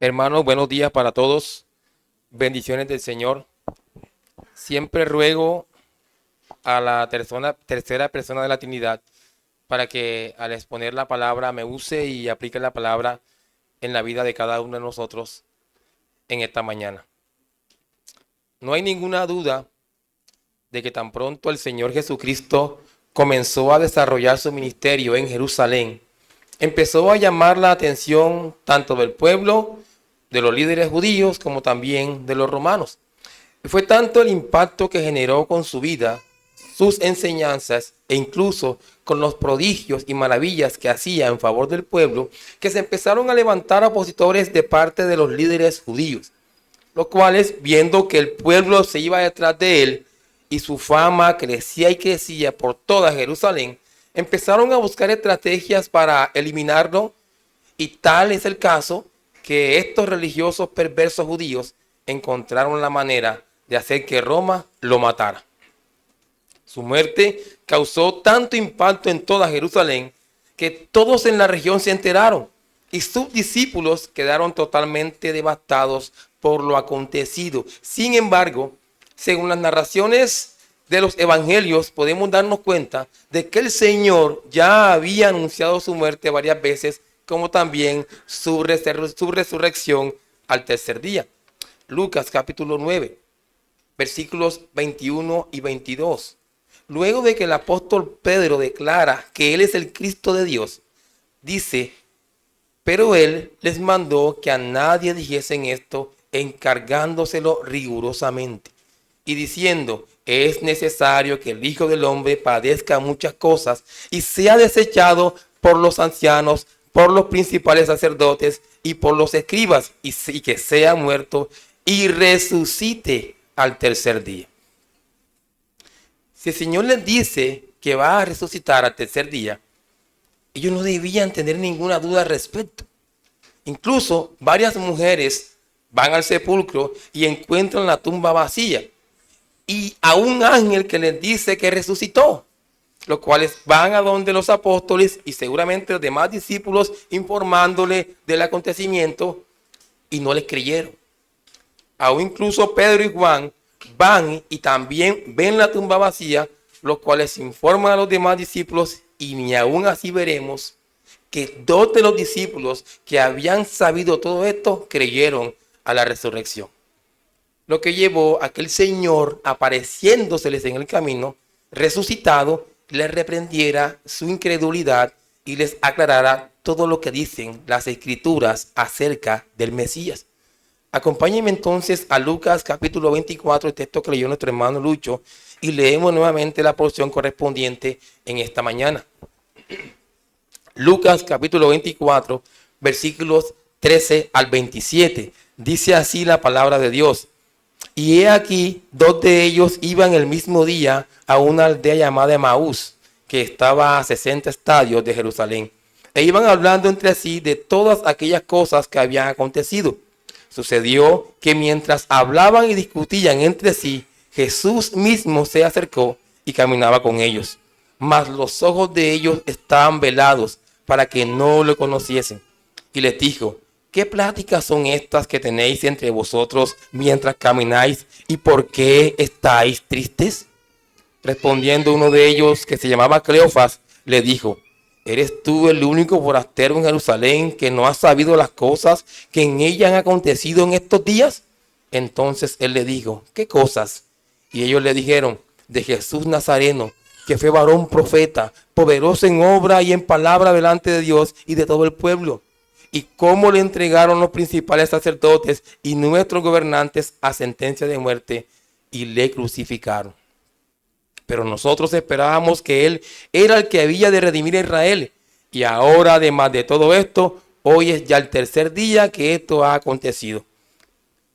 Hermanos, buenos días para todos. Bendiciones del Señor. Siempre ruego a la tercera persona de la Trinidad para que al exponer la palabra me use y aplique la palabra en la vida de cada uno de nosotros en esta mañana. No hay ninguna duda de que tan pronto el Señor Jesucristo comenzó a desarrollar su ministerio en Jerusalén, empezó a llamar la atención tanto del pueblo, de los líderes judíos, como también de los romanos. Fue tanto el impacto que generó con su vida, sus enseñanzas e incluso con los prodigios y maravillas que hacía en favor del pueblo, que se empezaron a levantar opositores de parte de los líderes judíos, los cuales, viendo que el pueblo se iba detrás de él y su fama crecía y crecía por toda Jerusalén, empezaron a buscar estrategias para eliminarlo, y tal es el caso que estos religiosos perversos judíos encontraron la manera de hacer que Roma lo matara. Su muerte causó tanto impacto en toda Jerusalén que todos en la región se enteraron y sus discípulos quedaron totalmente devastados por lo acontecido. Sin embargo, según las narraciones de los evangelios, podemos darnos cuenta de que el Señor ya había anunciado su muerte varias veces, como también su resurrección al tercer día. Lucas capítulo 9, versículos 21 y 22. Luego de que el apóstol Pedro declara que él es el Cristo de Dios, dice: pero él les mandó que a nadie dijesen esto, encargándoselo rigurosamente y diciendo: es necesario que el Hijo del Hombre padezca muchas cosas y sea desechado por los ancianos, por los principales sacerdotes y por los escribas, y que sea muerto y resucite al tercer día. Si el Señor les dice que va a resucitar al tercer día, ellos no debían tener ninguna duda al respecto. Incluso varias mujeres van al sepulcro y encuentran la tumba vacía, y a un ángel que les dice que resucitó, los cuales van a donde los apóstoles y seguramente los demás discípulos informándole del acontecimiento, y no les creyeron. Aún incluso Pedro y Juan van y también ven la tumba vacía, los cuales informan a los demás discípulos, y ni aún así veremos que dos de los discípulos que habían sabido todo esto creyeron a la resurrección. Lo que llevó a que el Señor, apareciéndoseles en el camino, resucitado, les reprendiera su incredulidad y les aclarara todo lo que dicen las escrituras acerca del Mesías. Acompáñenme entonces a Lucas capítulo 24, el texto que leyó nuestro hermano Lucho, y leemos nuevamente la porción correspondiente en esta mañana. Lucas capítulo 24, versículos 13 al 27. Dice así la palabra de Dios: y he aquí, dos de ellos iban el mismo día a una aldea llamada Emaús, que estaba a 60 estadios de Jerusalén, e iban hablando entre sí de todas aquellas cosas que habían acontecido. Sucedió que mientras hablaban y discutían entre sí, Jesús mismo se acercó y caminaba con ellos. Mas los ojos de ellos estaban velados para que no lo conociesen. Y les dijo: ¿qué pláticas son estas que tenéis entre vosotros mientras camináis? ¿Y por qué estáis tristes? Respondiendo uno de ellos, que se llamaba Cleofas, le dijo: ¿eres tú el único forastero en Jerusalén que no has sabido las cosas que en ella han acontecido en estos días? Entonces él le dijo: ¿qué cosas? Y ellos le dijeron: de Jesús Nazareno, que fue varón profeta, poderoso en obra y en palabra delante de Dios y de todo el pueblo, y cómo le entregaron los principales sacerdotes y nuestros gobernantes a sentencia de muerte y le crucificaron. Pero nosotros esperábamos que él era el que había de redimir a Israel. Y ahora, además de todo esto, hoy es ya el tercer día que esto ha acontecido.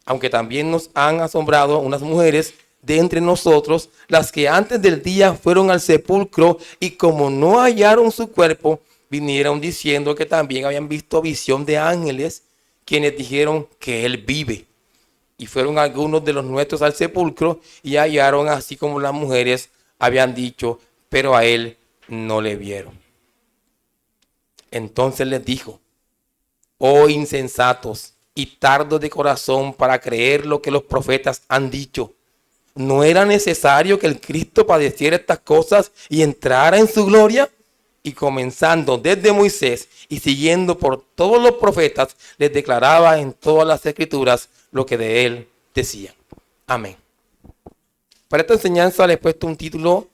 Aunque también nos han asombrado unas mujeres de entre nosotros, las que antes del día fueron al sepulcro, y como no hallaron su cuerpo, vinieron diciendo que también habían visto visión de ángeles, quienes dijeron que él vive. Y fueron algunos de los nuestros al sepulcro y hallaron así como las mujeres habían dicho, pero a él no le vieron. Entonces les dijo: oh insensatos y tardos de corazón para creer lo que los profetas han dicho. ¿No era necesario que el Cristo padeciera estas cosas y entrara en su gloria? Y comenzando desde Moisés y siguiendo por todos los profetas, les declaraba en todas las escrituras lo que de él decían. Amén. Para esta enseñanza le he puesto un título: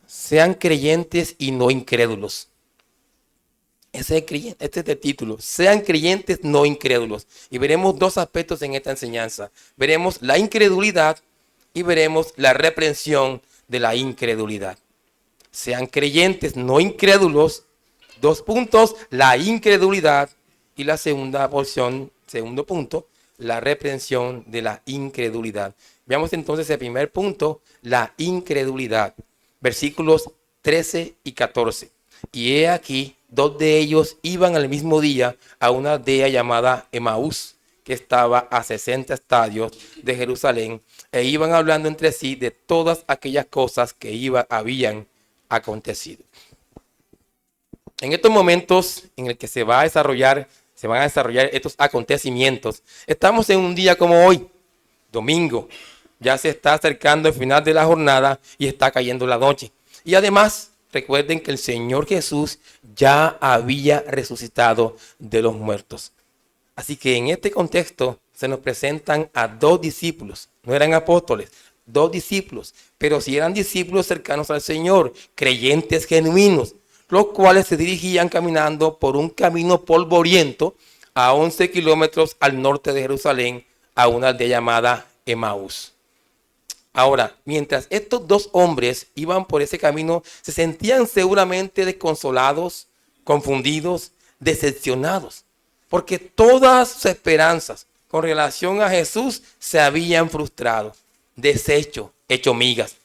Sean creyentes y no incrédulos. Este es el título: Sean creyentes, no incrédulos. Y veremos dos aspectos en esta enseñanza. Veremos la incredulidad y veremos la reprensión de la incredulidad. Sean creyentes, no incrédulos. Dos puntos: la incredulidad, y la segunda porción, segundo punto, la reprensión de la incredulidad. Veamos entonces el primer punto, la incredulidad. Versículos 13 y 14. Y he aquí, dos de ellos iban al mismo día a una aldea llamada Emaús, que estaba a 60 estadios de Jerusalén, e iban hablando entre sí de todas aquellas cosas que habían acontecido. En estos momentos en el que se van a desarrollar estos acontecimientos, estamos en un día como hoy, domingo. Ya se está acercando el final de la jornada y está cayendo la noche. Y además, recuerden que el Señor Jesús ya había resucitado de los muertos. Así que en este contexto se nos presentan a dos discípulos. No eran apóstoles, dos discípulos, pero sí eran discípulos cercanos al Señor, creyentes genuinos, los cuales se dirigían caminando por un camino polvoriento a 11 kilómetros al norte de Jerusalén, a una aldea llamada Emaús. Ahora, mientras estos dos hombres iban por ese camino, se sentían seguramente desconsolados, confundidos, decepcionados, porque todas sus esperanzas con relación a Jesús se habían frustrado, deshecho, hecho migas.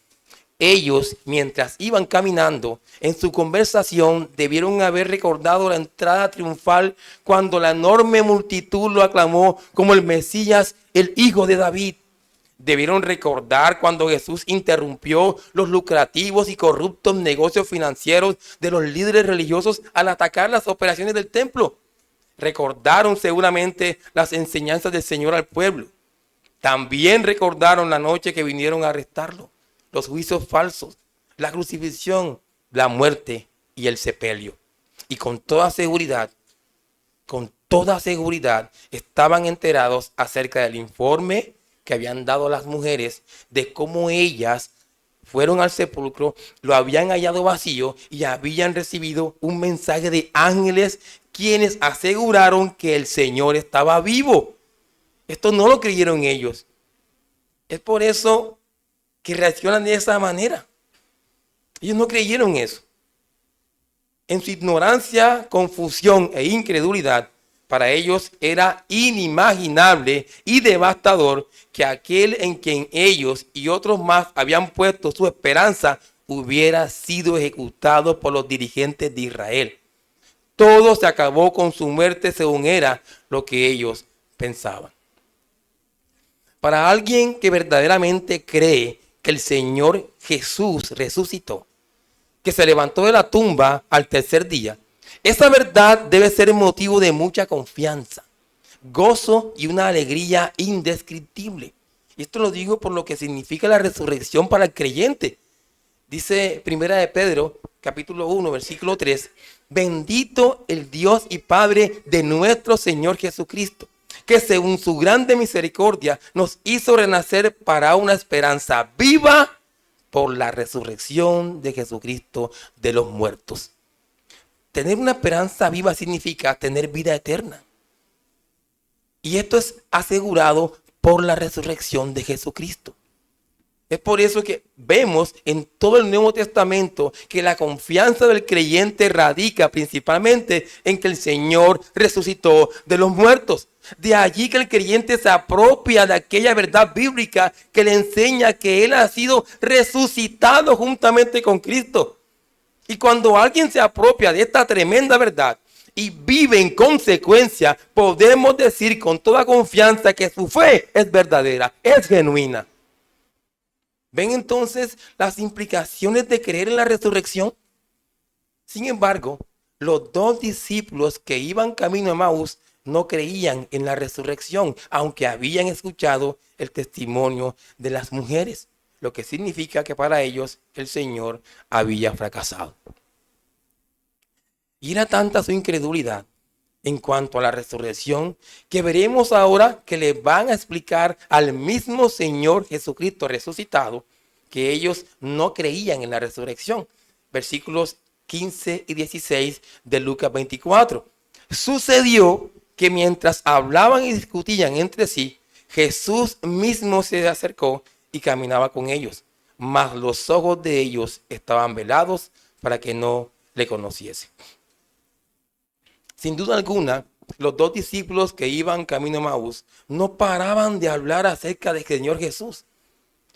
Ellos, mientras iban caminando, en su conversación debieron haber recordado la entrada triunfal cuando la enorme multitud lo aclamó como el Mesías, el Hijo de David. Debieron recordar cuando Jesús interrumpió los lucrativos y corruptos negocios financieros de los líderes religiosos al atacar las operaciones del templo. Recordaron seguramente las enseñanzas del Señor al pueblo. También recordaron la noche que vinieron a arrestarlo, los juicios falsos, la crucifixión, la muerte y el sepelio. Y con toda seguridad estaban enterados acerca del informe que habían dado las mujeres de cómo ellas fueron al sepulcro, lo habían hallado vacío y habían recibido un mensaje de ángeles quienes aseguraron que el Señor estaba vivo. Esto no lo creyeron ellos. Es por eso que reaccionan de esa manera. Ellos no creyeron eso. En su ignorancia, confusión e incredulidad, para ellos era inimaginable y devastador que aquel en quien ellos y otros más habían puesto su esperanza hubiera sido ejecutado por los dirigentes de Israel. Todo se acabó con su muerte según era lo que ellos pensaban. Para alguien que verdaderamente cree que el Señor Jesús resucitó, que se levantó de la tumba al tercer día, esa verdad debe ser motivo de mucha confianza, gozo y una alegría indescriptible. Y esto lo digo por lo que significa la resurrección para el creyente. Dice Primera de Pedro, capítulo 1, versículo 3, bendito el Dios y Padre de nuestro Señor Jesucristo, que según su grande misericordia nos hizo renacer para una esperanza viva por la resurrección de Jesucristo de los muertos. Tener una esperanza viva significa tener vida eterna. Y esto es asegurado por la resurrección de Jesucristo. Es por eso que vemos en todo el Nuevo Testamento que la confianza del creyente radica principalmente en que el Señor resucitó de los muertos. De allí que el creyente se apropia de aquella verdad bíblica que le enseña que Él ha sido resucitado juntamente con Cristo. Y cuando alguien se apropia de esta tremenda verdad y vive en consecuencia, podemos decir con toda confianza que su fe es verdadera, es genuina. ¿Ven entonces las implicaciones de creer en la resurrección? Sin embargo, los dos discípulos que iban camino a Emaús no creían en la resurrección, aunque habían escuchado el testimonio de las mujeres, lo que significa que para ellos el Señor había fracasado. Y era tanta su incredulidad en cuanto a la resurrección que veremos ahora que le van a explicar al mismo Señor Jesucristo resucitado que ellos no creían en la resurrección. Versículos 15 y 16 de Lucas 24. Sucedió que mientras hablaban y discutían entre sí, Jesús mismo se acercó y caminaba con ellos, mas los ojos de ellos estaban velados para que no le conociesen. Sin duda alguna, los dos discípulos que iban camino a Maús no paraban de hablar acerca del Señor Jesús.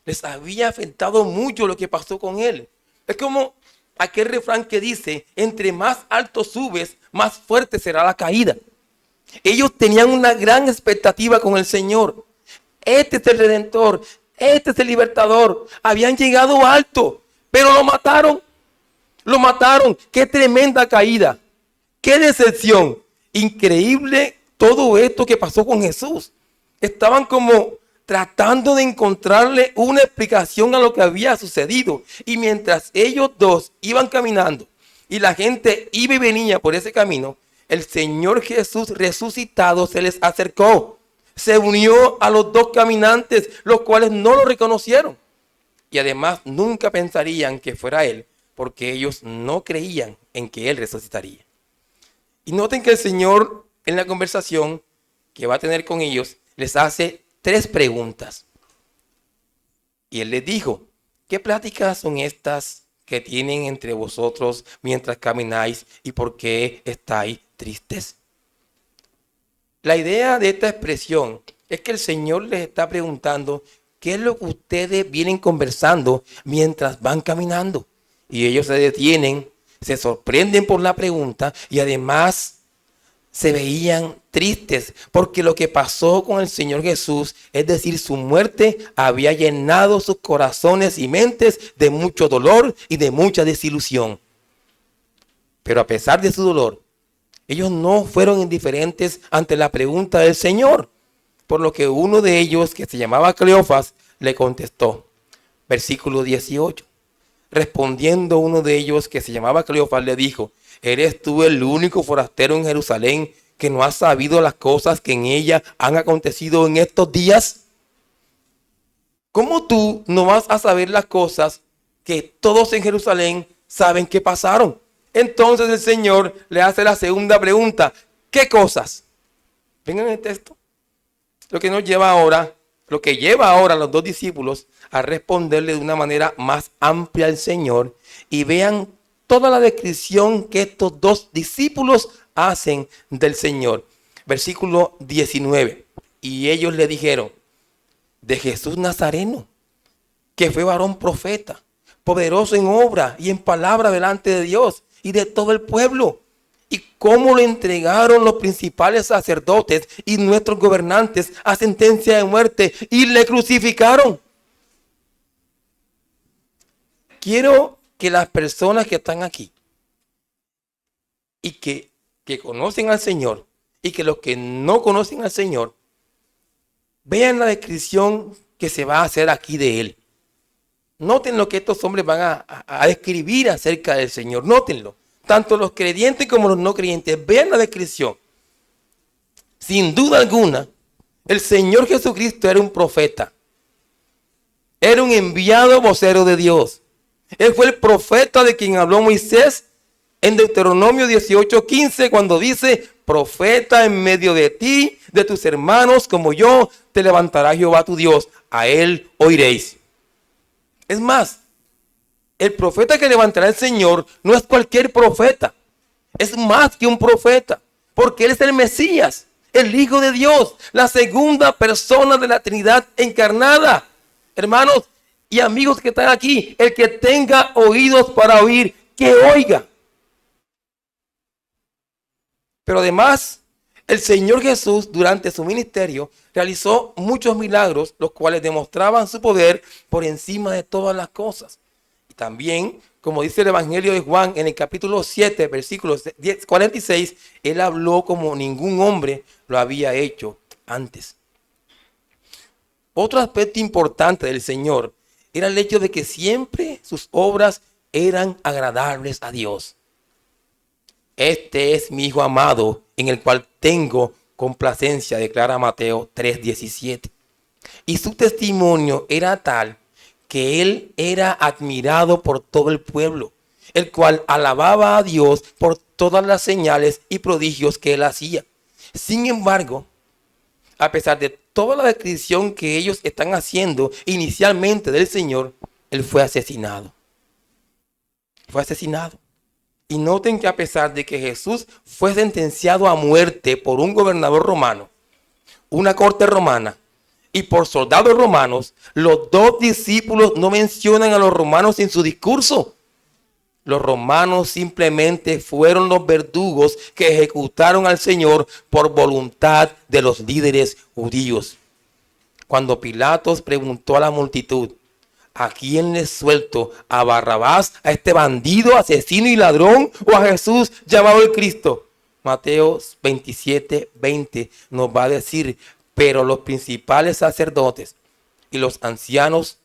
Les había afectado mucho lo que pasó con él. Es como aquel refrán que dice, entre más alto subes, más fuerte será la caída. Ellos tenían una gran expectativa con el Señor. Este es el Redentor, este es el Libertador. Habían llegado alto, pero lo mataron. Lo mataron. Qué tremenda caída. Qué decepción. Increíble todo esto que pasó con Jesús. Estaban como tratando de encontrarle una explicación a lo que había sucedido. Y mientras ellos dos iban caminando y la gente iba y venía por ese camino, el Señor Jesús resucitado se les acercó. Se unió a los dos caminantes, los cuales no lo reconocieron. Y además nunca pensarían que fuera Él, porque ellos no creían en que Él resucitaría. Y noten que el Señor en la conversación que va a tener con ellos les hace 3 preguntas. Y Él les dijo, ¿qué pláticas son estas que tienen entre vosotros mientras camináis y por qué estáis tristes? La idea de esta expresión es que el Señor les está preguntando qué es lo que ustedes vienen conversando mientras van caminando. Y ellos se detienen, se sorprenden por la pregunta y además se veían tristes porque lo que pasó con el Señor Jesús, es decir, su muerte, había llenado sus corazones y mentes de mucho dolor y de mucha desilusión. Pero a pesar de su dolor, ellos no fueron indiferentes ante la pregunta del Señor, por lo que uno de ellos, que se llamaba Cleofas, le contestó. Versículo 18. Respondiendo uno de ellos, que se llamaba Cleofas, le dijo, ¿eres tú el único forastero en Jerusalén que no has sabido las cosas que en ella han acontecido en estos días? ¿Cómo tú no vas a saber las cosas que todos en Jerusalén saben que pasaron? Entonces el Señor le hace la segunda pregunta. ¿Qué cosas? Vengan en el texto. Lo que lleva ahora a los dos discípulos a responderle de una manera más amplia al Señor. Y vean toda la descripción que estos dos discípulos hacen del Señor. Versículo 19. Y ellos le dijeron, de Jesús Nazareno, que fue varón profeta, poderoso en obra y en palabra delante de Dios y de todo el pueblo. Y cómo lo entregaron los principales sacerdotes y nuestros gobernantes a sentencia de muerte y le crucificaron. Quiero que las personas que están aquí y que conocen al Señor y que los que no conocen al Señor vean la descripción que se va a hacer aquí de Él. Noten lo que estos hombres van a describir acerca del Señor. Nótenlo. Tanto los creyentes como los no creyentes. Vean la descripción. Sin duda alguna, el Señor Jesucristo era un profeta. Era un enviado vocero de Dios. Él fue el profeta de quien habló Moisés en Deuteronomio 18:15 cuando dice, profeta en medio de ti, de tus hermanos como yo, te levantará Jehová tu Dios. A él oiréis. Es más, el profeta que levantará el Señor no es cualquier profeta. Es más que un profeta, porque Él es el Mesías, el Hijo de Dios, la segunda persona de la Trinidad encarnada. Hermanos y amigos que están aquí, el que tenga oídos para oír, que oiga. Pero además, el Señor Jesús durante su ministerio realizó muchos milagros, los cuales demostraban su poder por encima de todas las cosas. También, como dice el Evangelio de Juan en el capítulo 7, versículos 46, él habló como ningún hombre lo había hecho antes. Otro aspecto importante del Señor era el hecho de que siempre sus obras eran agradables a Dios. Este es mi Hijo amado, en el cual tengo complacencia, declara Mateo 3:17. Y su testimonio era tal que él era admirado por todo el pueblo, el cual alababa a Dios por todas las señales y prodigios que él hacía. Sin embargo, a pesar de toda la descripción que ellos están haciendo inicialmente del Señor, él fue asesinado. Fue asesinado. Y noten que a pesar de que Jesús fue sentenciado a muerte por un gobernador romano, una corte romana, y por soldados romanos, los dos discípulos no mencionan a los romanos en su discurso. Los romanos simplemente fueron los verdugos que ejecutaron al Señor por voluntad de los líderes judíos. Cuando Pilatos preguntó a la multitud, ¿a quién les suelto? ¿A Barrabás, a este bandido, asesino y ladrón, o a Jesús llamado el Cristo? Mateo 27:20 nos va a decir, pero los principales sacerdotes y los ancianos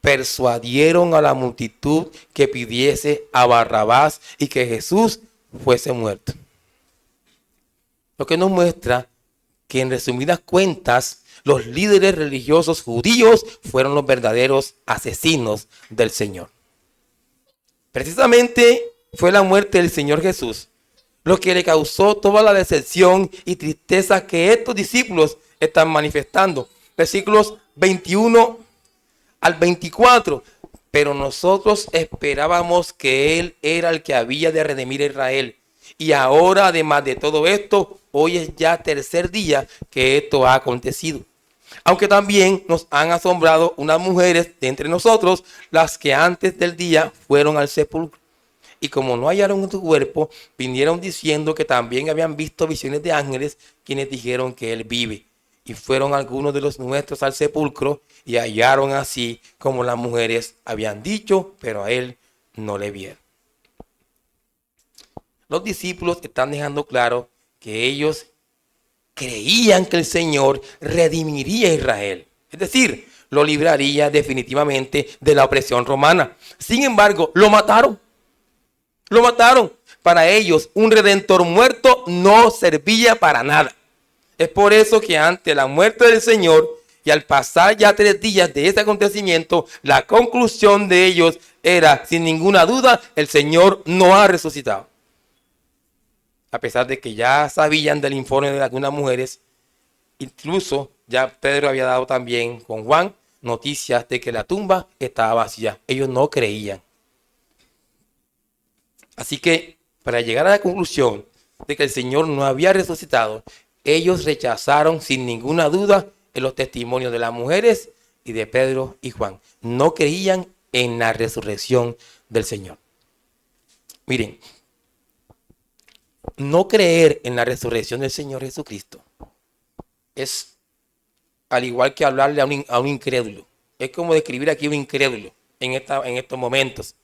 persuadieron a la multitud que pidiese a Barrabás y que Jesús fuese muerto. Lo que nos muestra que en resumidas cuentas, los líderes religiosos judíos fueron los verdaderos asesinos del Señor. Precisamente fue la muerte del Señor Jesús lo que le causó toda la decepción y tristeza que estos discípulos están manifestando. Versículos 21 al 24. Pero nosotros esperábamos que Él era el que había de redimir a Israel. Y ahora, además de todo esto, hoy es ya tercer día que esto ha acontecido. Aunque también nos han asombrado unas mujeres de entre nosotros, las que antes del día fueron al sepulcro. Y como no hallaron tu cuerpo, vinieron diciendo que también habían visto visiones de ángeles, quienes dijeron que Él vive. Y fueron algunos de los nuestros al sepulcro y hallaron así como las mujeres habían dicho, pero a Él no le vieron. Los discípulos están dejando claro que ellos creían que el Señor redimiría a Israel. Es decir, lo libraría definitivamente de la opresión romana. Sin embargo, lo mataron. Lo mataron. Para ellos, un redentor muerto no servía para nada. Es por eso que ante la muerte del Señor y al pasar ya 3 días de ese acontecimiento, la conclusión de ellos era, sin ninguna duda, el Señor no ha resucitado. A pesar de que ya sabían del informe de algunas mujeres, incluso ya Pedro había dado también con Juan noticias de que la tumba estaba vacía. Ellos no creían. Así que para llegar a la conclusión de que el Señor no había resucitado, ellos rechazaron sin ninguna duda en los testimonios de las mujeres y de Pedro y Juan. No creían en la resurrección del Señor. Miren, no creer en la resurrección del Señor Jesucristo es al igual que hablarle a un incrédulo. Es como describir aquí a un incrédulo en estos momentos.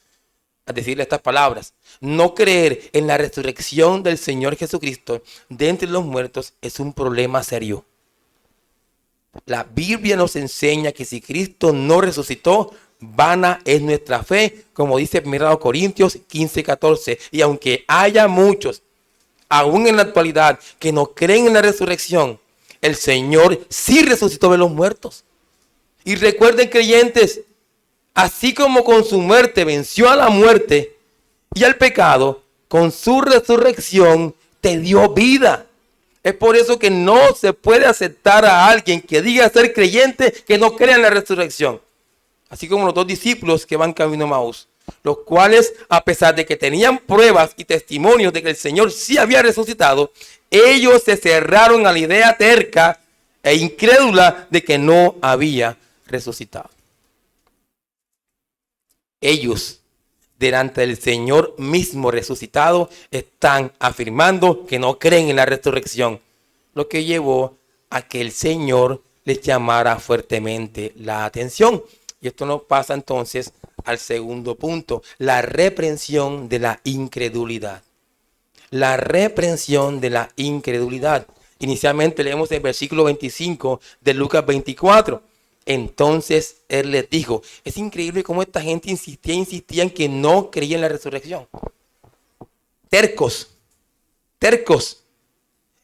A decirle estas palabras. No creer en la resurrección del Señor Jesucristo de entre los muertos es un problema serio. La Biblia nos enseña que si Cristo no resucitó, vana es nuestra fe, como dice 1 Corintios 15:14. Y aunque haya muchos, aún en la actualidad, que no creen en la resurrección, el Señor sí resucitó de los muertos. Y recuerden, creyentes, así como con su muerte venció a la muerte y al pecado, con su resurrección te dio vida. Es por eso que no se puede aceptar a alguien que diga ser creyente que no crea en la resurrección. Así como los 2 discípulos que van camino a Maús, los cuales, a pesar de que tenían pruebas y testimonios de que el Señor sí había resucitado, ellos se cerraron a la idea terca e incrédula de que no había resucitado. Ellos, delante del Señor mismo resucitado, están afirmando que no creen en la resurrección, lo que llevó a que el Señor les llamara fuertemente la atención. Y esto nos pasa entonces al segundo punto, la reprensión de la incredulidad. La reprensión de la incredulidad. Inicialmente leemos el versículo 25 de Lucas 24. Entonces él les dijo, es increíble cómo esta gente insistía en que no creía en la resurrección. Tercos.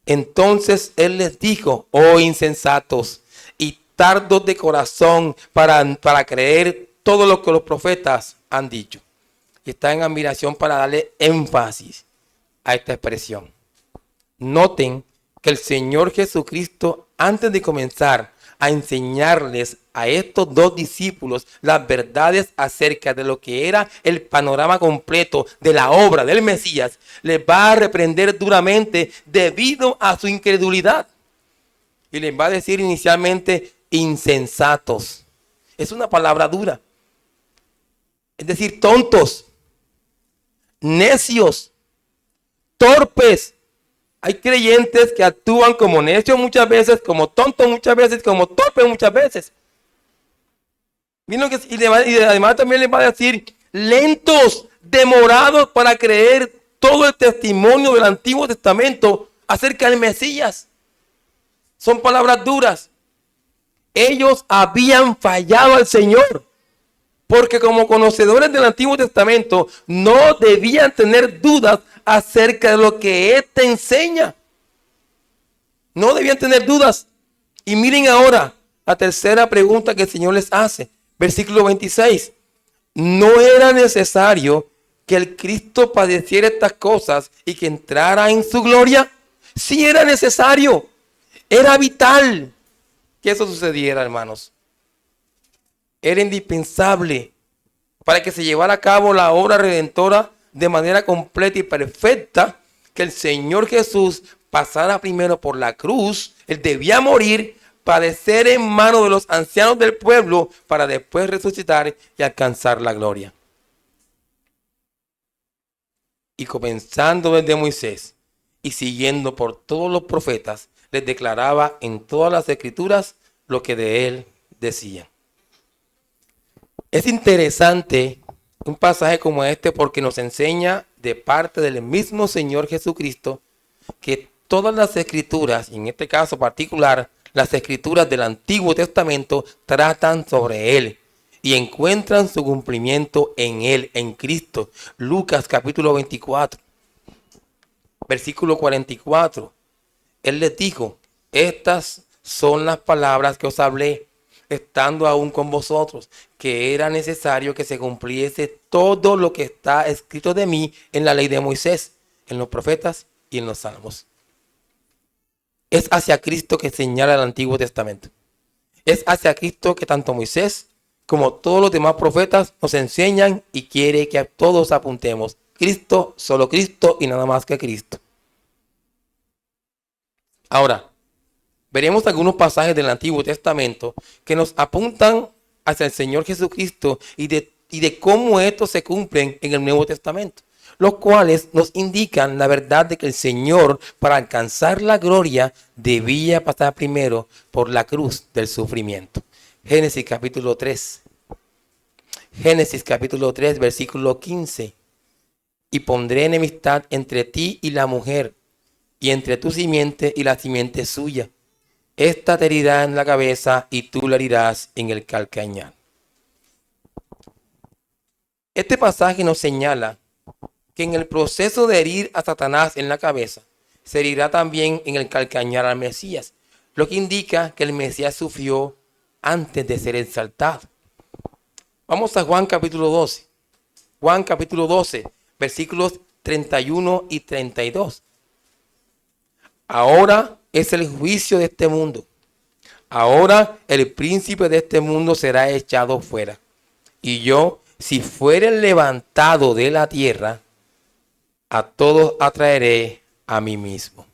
Entonces él les dijo, oh insensatos y tardos de corazón para creer todo lo que los profetas han dicho. Y está en admiración para darle énfasis a esta expresión. Noten que el Señor Jesucristo, antes de comenzar a enseñarles a estos dos discípulos las verdades acerca de lo que era el panorama completo de la obra del Mesías, les va a reprender duramente debido a su incredulidad. Y les va a decir inicialmente insensatos. Es una palabra dura. Es decir, tontos, necios, torpes. Hay creyentes que actúan como necios muchas veces, como tontos muchas veces, como torpes muchas veces. Y además también les va a decir lentos, demorados para creer todo el testimonio del Antiguo Testamento acerca del Mesías. Son palabras duras. Ellos habían fallado al Señor. Porque como conocedores del Antiguo Testamento no debían tener dudas acerca de lo que éste enseña. No debían tener dudas. Y miren ahora la tercera pregunta que el Señor les hace. Versículo 26. ¿No era necesario que el Cristo padeciera estas cosas y que entrara en su gloria? Sí era necesario. Era vital que eso sucediera, hermanos. Era indispensable para que se llevara a cabo la obra redentora de manera completa y perfecta, que el Señor Jesús pasara primero por la cruz. Él debía morir, padecer en manos de los ancianos del pueblo, para después resucitar y alcanzar la gloria. Y comenzando desde Moisés y siguiendo por todos los profetas, les declaraba en todas las escrituras lo que de él decían. Es interesante un pasaje como este porque nos enseña de parte del mismo Señor Jesucristo que todas las escrituras, y en este caso particular, las escrituras del Antiguo Testamento, tratan sobre él y encuentran su cumplimiento en él, en Cristo. Lucas capítulo 24, versículo 44. Él les dijo, estas son las palabras que os hablé, estando aún con vosotros, que era necesario que se cumpliese todo lo que está escrito de mí en la ley de Moisés, en los profetas y en los salmos. Es hacia Cristo que señala el Antiguo Testamento. Es hacia Cristo que tanto Moisés como todos los demás profetas nos enseñan y quiere que a todos apuntemos. Cristo, solo Cristo y nada más que Cristo. Ahora, veremos algunos pasajes del Antiguo Testamento que nos apuntan hacia el Señor Jesucristo y de cómo estos se cumplen en el Nuevo Testamento, los cuales nos indican la verdad de que el Señor, para alcanzar la gloria, debía pasar primero por la cruz del sufrimiento. Génesis capítulo 3. Génesis capítulo 3, versículo 15. Y pondré enemistad entre ti y la mujer, y entre tu simiente y la simiente suya. Esta te herirá en la cabeza y tú la herirás en el calcañar. Este pasaje nos señala que en el proceso de herir a Satanás en la cabeza, se herirá también en el calcañar al Mesías, lo que indica que el Mesías sufrió antes de ser exaltado. Vamos a Juan capítulo 12. Juan capítulo 12, versículos 31 y 32. Ahora es el juicio de este mundo. Ahora el príncipe de este mundo será echado fuera. Y yo, si fuere levantado de la tierra, a todos atraeré a mí mismo.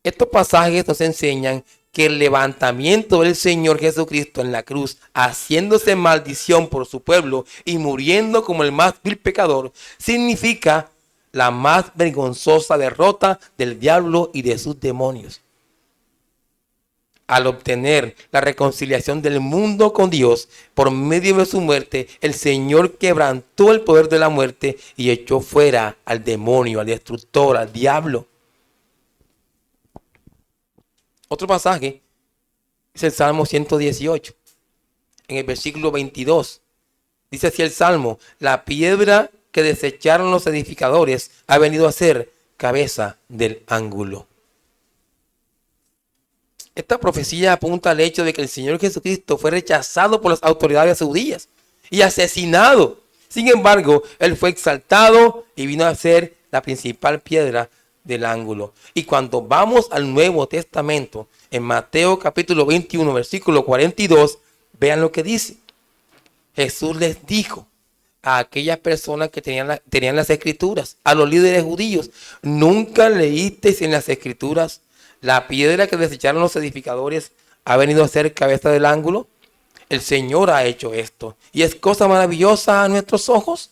Estos pasajes nos enseñan que el levantamiento del Señor Jesucristo en la cruz, haciéndose maldición por su pueblo y muriendo como el más vil pecador, significa la más vergonzosa derrota del diablo y de sus demonios. al obtener la reconciliación del mundo con Dios por medio de su muerte, el Señor quebrantó el poder de la muerte y echó fuera al demonio, al destructor, al diablo. Otro pasaje es el Salmo 118, en el versículo 22. Dice así el Salmo: la piedra que desecharon los edificadores ha venido a ser cabeza del ángulo. Esta profecía apunta al hecho de que el Señor Jesucristo fue rechazado por las autoridades judías y asesinado. Sin embargo, Él fue exaltado y vino a ser la principal piedra del ángulo. Y cuando vamos al Nuevo Testamento, en Mateo capítulo 21, versículo 42, vean lo que dice. Jesús les dijo a aquellas personas que tenían las escrituras, a los líderes judíos: ¿nunca leísteis en las escrituras: la piedra que desecharon los edificadores ha venido a ser cabeza del ángulo? El Señor ha hecho esto y es cosa maravillosa a nuestros ojos.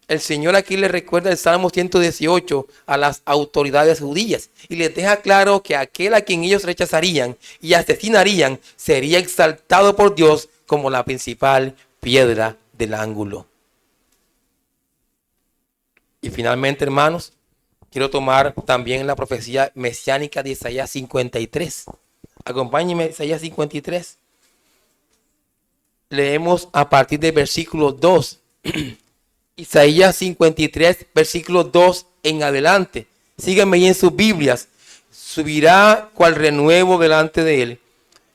El Señor aquí le recuerda el Salmo 118 a las autoridades judías y les deja claro que aquel a quien ellos rechazarían y asesinarían sería exaltado por Dios como la principal piedra del ángulo. Y finalmente, hermanos, quiero tomar también la profecía mesiánica de Isaías 53. Acompáñenme, Isaías 53. Leemos a partir del versículo 2. Isaías 53, versículo 2 en adelante. Síganme ahí en sus Biblias. Subirá cual renuevo delante de él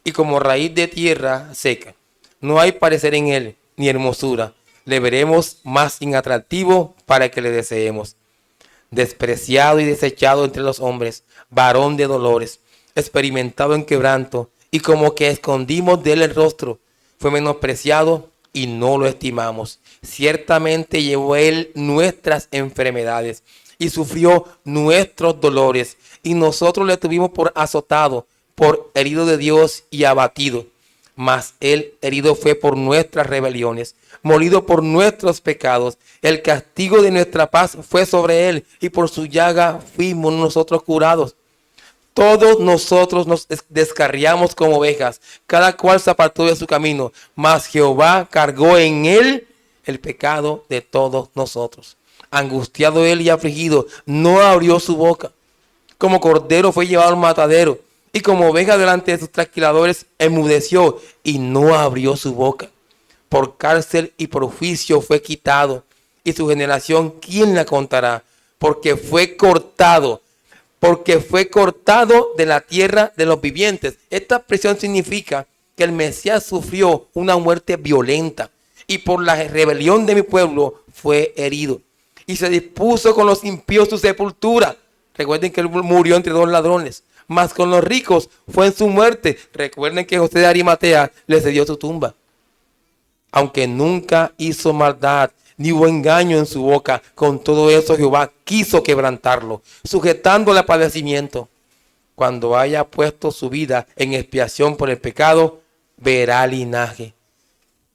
y como raíz de tierra seca. No hay parecer en él, ni hermosura. Le veremos más inatractivo para que le deseemos. Despreciado y desechado entre los hombres, varón de dolores, experimentado en quebranto, y como que escondimos de él el rostro. Fue menospreciado y no lo estimamos. Ciertamente llevó él nuestras enfermedades y sufrió nuestros dolores, y nosotros le tuvimos por azotado, por herido de Dios y abatido. Mas él herido fue por nuestras rebeliones, molido por nuestros pecados. El castigo de nuestra paz fue sobre él, y por su llaga fuimos nosotros curados. Todos nosotros nos descarriamos como ovejas, cada cual se apartó de su camino, mas Jehová cargó en él el pecado de todos nosotros. Angustiado él y afligido, no abrió su boca. Como cordero fue llevado al matadero, y como oveja delante de sus trasquiladores enmudeció y no abrió su boca. Por cárcel y por juicio fue quitado, y su generación, ¿quién la contará? Porque fue cortado de la tierra de los vivientes. Esta expresión significa que el Mesías sufrió una muerte violenta y por la rebelión de mi pueblo fue herido. Y se dispuso con los impíos su sepultura. Recuerden que él murió entre dos ladrones. Mas con los ricos fue en su muerte. Recuerden que José de Arimatea le cedió su tumba. Aunque nunca hizo maldad, ni hubo engaño en su boca, con todo eso Jehová quiso quebrantarlo, sujetándole a padecimiento. Cuando haya puesto su vida en expiación por el pecado, verá linaje.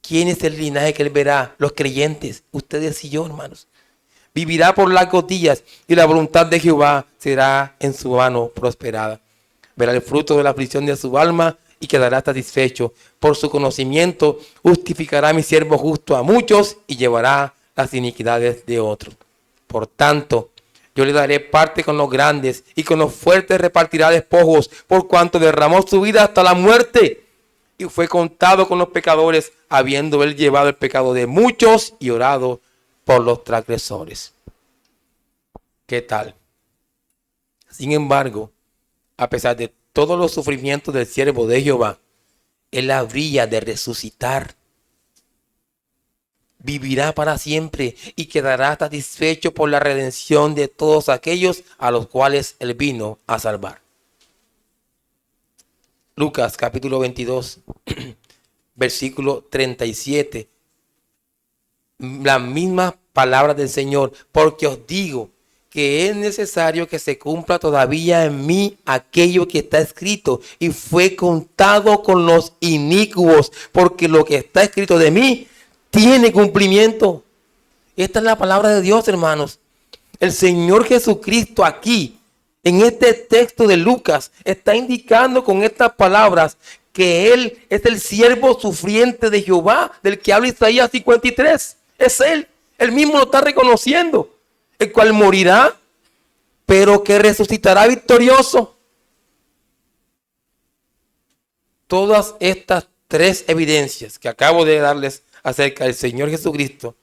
¿Quién es el linaje que él verá? Los creyentes, ustedes y yo, hermanos. Vivirá por largos días y la voluntad de Jehová será en su mano prosperada. Verá el fruto de la aflicción de su alma y quedará satisfecho. Por su conocimiento justificará mi siervo justo a muchos y llevará las iniquidades de otros. Por tanto, yo le daré parte con los grandes y con los fuertes repartirá despojos, por cuanto derramó su vida hasta la muerte y fue contado con los pecadores, habiendo él llevado el pecado de muchos y orado por los transgresores. ¿Qué tal? Sin embargo, a pesar de todos los sufrimientos del siervo de Jehová, él habría de resucitar. Vivirá para siempre y quedará satisfecho por la redención de todos aquellos a los cuales él vino a salvar. Lucas capítulo 22, versículo 37. Las mismas palabras del Señor, porque os digo que es necesario que se cumpla todavía en mí aquello que está escrito, y fue contado con los inicuos, porque lo que está escrito de mí tiene cumplimiento. Esta es la palabra de Dios, hermanos. El Señor Jesucristo aquí En este texto de Lucas está indicando con estas palabras que Él es el siervo sufriente de Jehová, del que habla Isaías 53. Es Él. Él mismo lo está reconociendo. El cual morirá, pero que resucitará victorioso. Todas estas tres evidencias que acabo de darles acerca del Señor Jesucristo,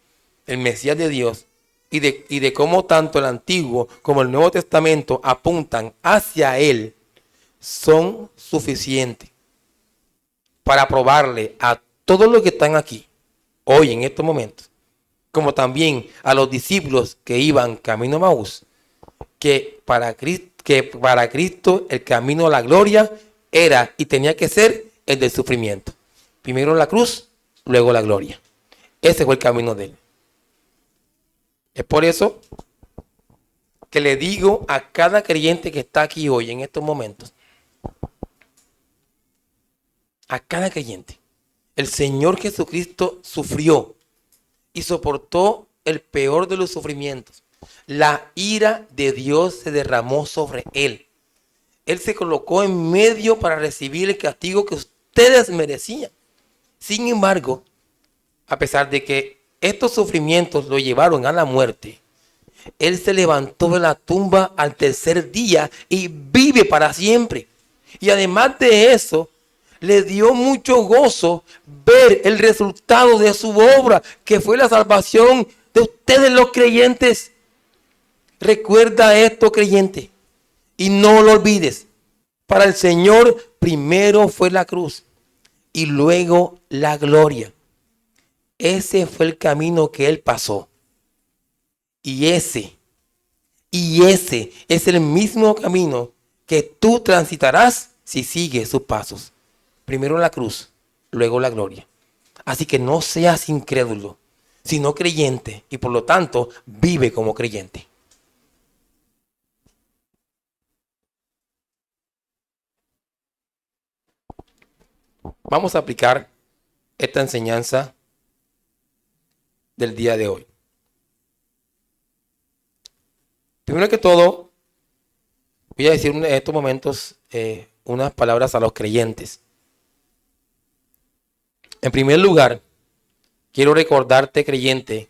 el Mesías de Dios, y de cómo tanto el Antiguo como el Nuevo Testamento apuntan hacia Él, son suficientes para probarle a todos los que están aquí, hoy en estos momentos, como también a los discípulos que iban camino a Maús, que para Cristo el camino a la gloria era y tenía que ser el del sufrimiento. Primero la cruz, luego la gloria. Ese fue el camino de Él. Es por eso que le digo a cada creyente que está aquí hoy en estos momentos, a cada creyente, el Señor Jesucristo sufrió y soportó el peor de los sufrimientos. La ira de Dios se derramó sobre Él. Él se colocó en medio para recibir el castigo que ustedes merecían. Sin embargo, a pesar de que estos sufrimientos lo llevaron a la muerte, Él se levantó de la tumba al tercer día y vive para siempre. Y además de eso, le dio mucho gozo ver el resultado de su obra, que fue la salvación de ustedes los creyentes. Recuerda esto, creyente, y no lo olvides. Para el Señor primero fue la cruz y luego la gloria. Ese fue el camino que Él pasó. Y ese es el mismo camino que tú transitarás si sigues sus pasos. Primero la cruz, luego la gloria. Así que no seas incrédulo, sino creyente, y por lo tanto vive como creyente. Vamos a aplicar esta enseñanza del día de hoy. Primero que todo, voy a decir en estos momentos unas palabras a los creyentes. En primer lugar, quiero recordarte, creyente,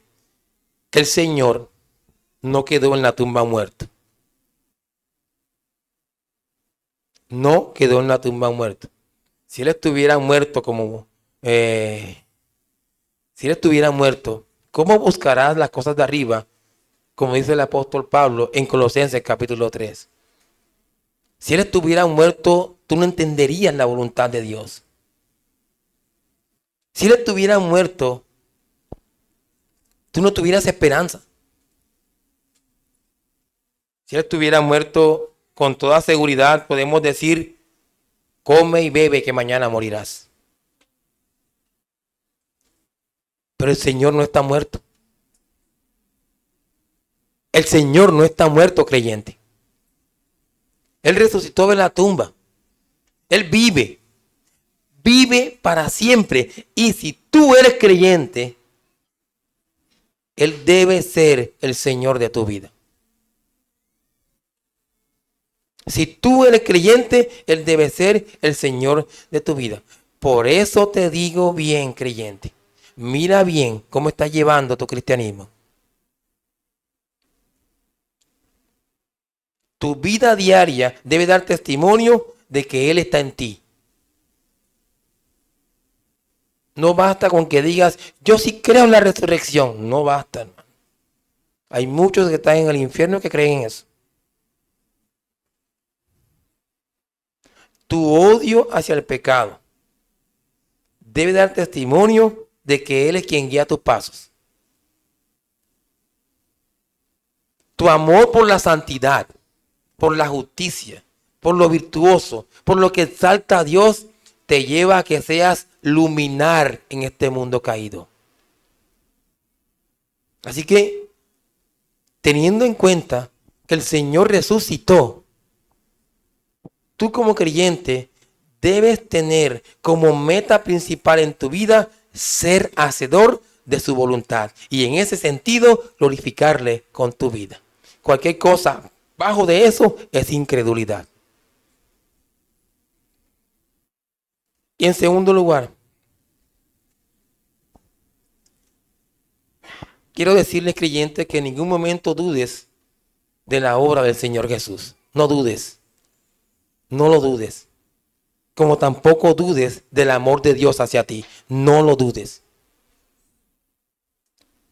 que el Señor no quedó en la tumba muerto. No quedó en la tumba muerto. Si Él estuviera muerto ¿cómo buscarás las cosas de arriba? Como dice el apóstol Pablo en Colosenses capítulo 3. Si Él estuviera muerto, tú no entenderías la voluntad de Dios. Si Él estuviera muerto, tú no tuvieras esperanza. Si Él estuviera muerto, con toda seguridad podemos decir, come y bebe que mañana morirás. Pero el Señor no está muerto. El Señor no está muerto, creyente. Él resucitó de la tumba. Él vive. Vive para siempre. Y si tú eres creyente, Él debe ser el Señor de tu vida. Si tú eres creyente, Él debe ser el Señor de tu vida. Por eso te digo bien, creyente. Mira bien cómo estás llevando tu cristianismo. Tu vida diaria debe dar testimonio de que Él está en ti. No basta con que digas, yo sí creo en la resurrección. No basta, hermano. Hay muchos que están en el infierno que creen en eso. Tu odio hacia el pecado debe dar testimonio de que Él es quien guía tus pasos. Tu amor por la santidad, por la justicia, por lo virtuoso, por lo que exalta a Dios, te lleva a que seas luminar en este mundo caído. Así que, teniendo en cuenta que el Señor resucitó, tú como creyente debes tener como meta principal en tu vida ser hacedor de su voluntad. Y en ese sentido, glorificarle con tu vida. Cualquier cosa Bajo de eso es incredulidad. Y en segundo lugar, quiero decirles, creyentes, que en ningún momento dudes de la obra del Señor Jesús. No dudes. No lo dudes. Como tampoco dudes del amor de Dios hacia ti. No lo dudes.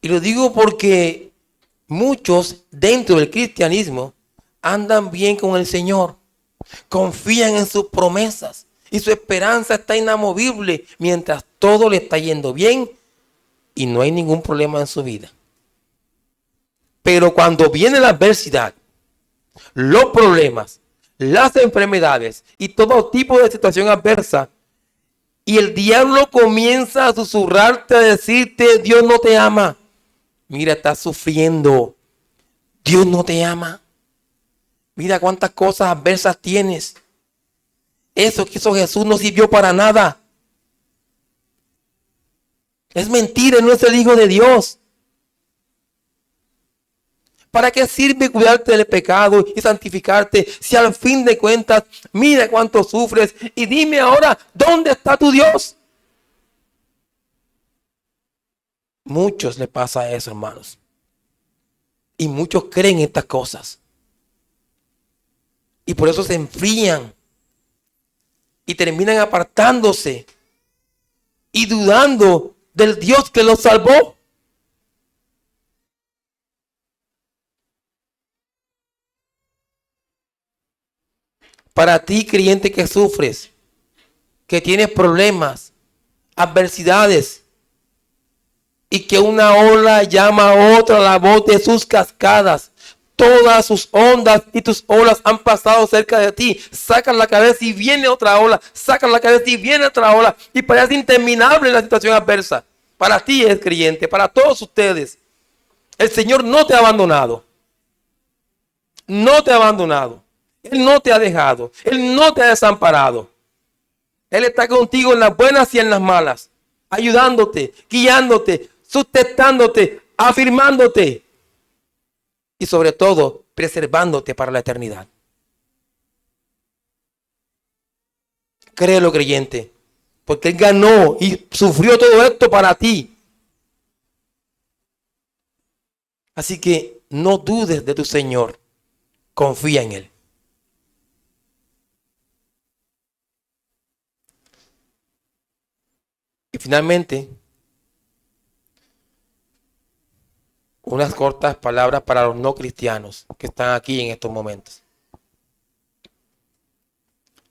Y lo digo porque muchos dentro del cristianismo andan bien con el Señor. Confían en sus promesas. Y su esperanza está inamovible mientras todo le está yendo bien y no hay ningún problema en su vida. Pero cuando viene la adversidad, los problemas, las enfermedades y todo tipo de situación adversa, y el diablo comienza a susurrarte, a decirte, Dios no te ama. Mira, estás sufriendo. Dios no te ama. Mira cuántas cosas adversas tienes. Eso que hizo Jesús no sirvió para nada. Es mentira, no es el Hijo de Dios. ¿Para qué sirve cuidarte del pecado y santificarte si al fin de cuentas mira cuánto sufres? Y dime ahora, ¿dónde está tu Dios? Muchos les pasa eso, hermanos. Y muchos creen estas cosas. Y por eso se enfrían. Y terminan apartándose. Y dudando del Dios que los salvó. Para ti, creyente que sufres, que tienes problemas, adversidades, y que una ola llama a otra a la voz de sus cascadas. Todas sus ondas y tus olas han pasado cerca de ti. Sacas la cabeza y viene otra ola. Sacas la cabeza y viene otra ola. Y parece interminable la situación adversa. Para ti es creyente, para todos ustedes. El Señor no te ha abandonado. No te ha abandonado. Él no te ha dejado. Él no te ha desamparado. Él está contigo en las buenas y en las malas. Ayudándote, guiándote, sustentándote, afirmándote. Y sobre todo, preservándote para la eternidad. Créelo, creyente. Porque Él ganó y sufrió todo esto para ti. Así que no dudes de tu Señor. Confía en Él. Y finalmente, unas cortas palabras para los no cristianos que están aquí en estos momentos.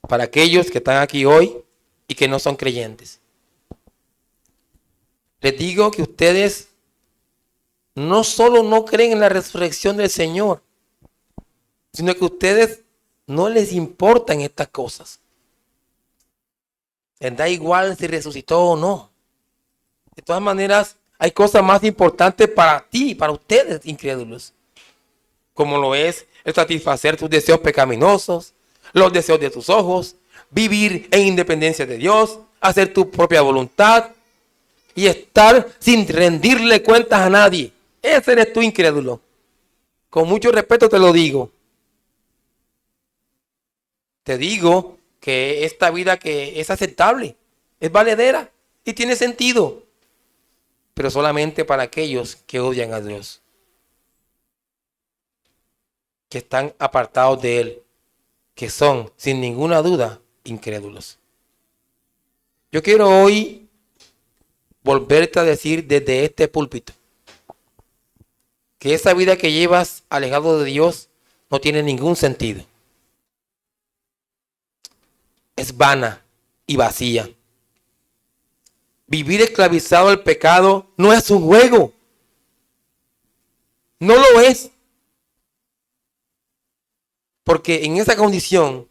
Para aquellos que están aquí hoy y que no son creyentes. Les digo que ustedes no solo no creen en la resurrección del Señor, sino que ustedes no les importan estas cosas. Les da igual si resucitó o no. De todas maneras, hay cosas más importantes para ti, para ustedes, incrédulos. Como lo es el satisfacer tus deseos pecaminosos, los deseos de tus ojos, vivir en independencia de Dios, hacer tu propia voluntad y estar sin rendirle cuentas a nadie. Ese eres tú, incrédulo. Con mucho respeto te lo digo. Te digo que esta vida que es aceptable, es valedera y tiene sentido, pero solamente para aquellos que odian a Dios, que están apartados de Él, que son, sin ninguna duda, incrédulos. Yo quiero hoy volverte a decir desde este púlpito que esa vida que llevas alejado de Dios no tiene ningún sentido. Es vana y vacía. Vivir esclavizado al pecado no es un juego. No lo es. Porque en esa condición,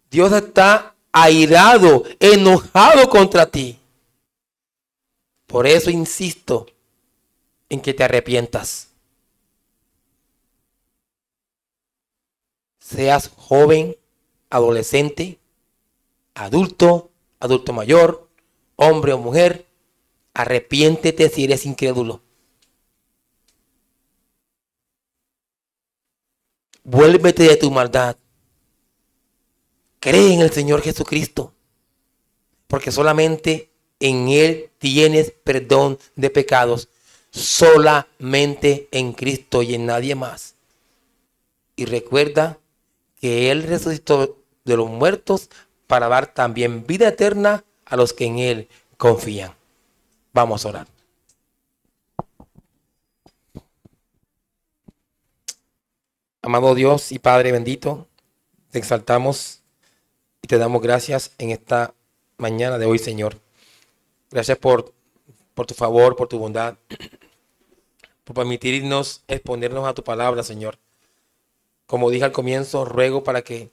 Dios está airado, enojado contra ti. Por eso insisto en que te arrepientas. Seas joven, adolescente, adulto, adulto mayor, hombre o mujer, arrepiéntete si eres incrédulo. Vuélvete de tu maldad. Cree en el Señor Jesucristo, porque solamente en Él tienes perdón de pecados. Solamente en Cristo y en nadie más. Y recuerda que Él resucitó de los muertos para dar también vida eterna a los que en Él confían. Vamos a orar. Amado Dios y Padre bendito, te exaltamos y te damos gracias en esta mañana de hoy, Señor. Gracias por tu favor, por tu bondad, por permitirnos exponernos a tu palabra, Señor. Como dije al comienzo, ruego para que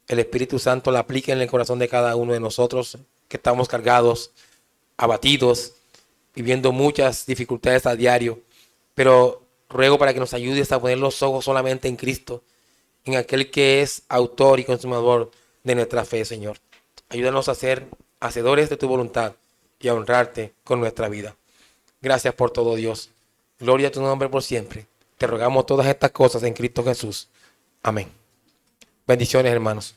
el Espíritu Santo la aplique en el corazón de cada uno de nosotros, que estamos cargados, abatidos, viviendo muchas dificultades a diario. Pero ruego para que nos ayudes a poner los ojos solamente en Cristo, en aquel que es autor y consumador de nuestra fe, Señor. Ayúdanos a ser hacedores de tu voluntad y a honrarte con nuestra vida. Gracias por todo, Dios. Gloria a tu nombre por siempre. Te rogamos todas estas cosas en Cristo Jesús. Amén. Bendiciones, hermanos.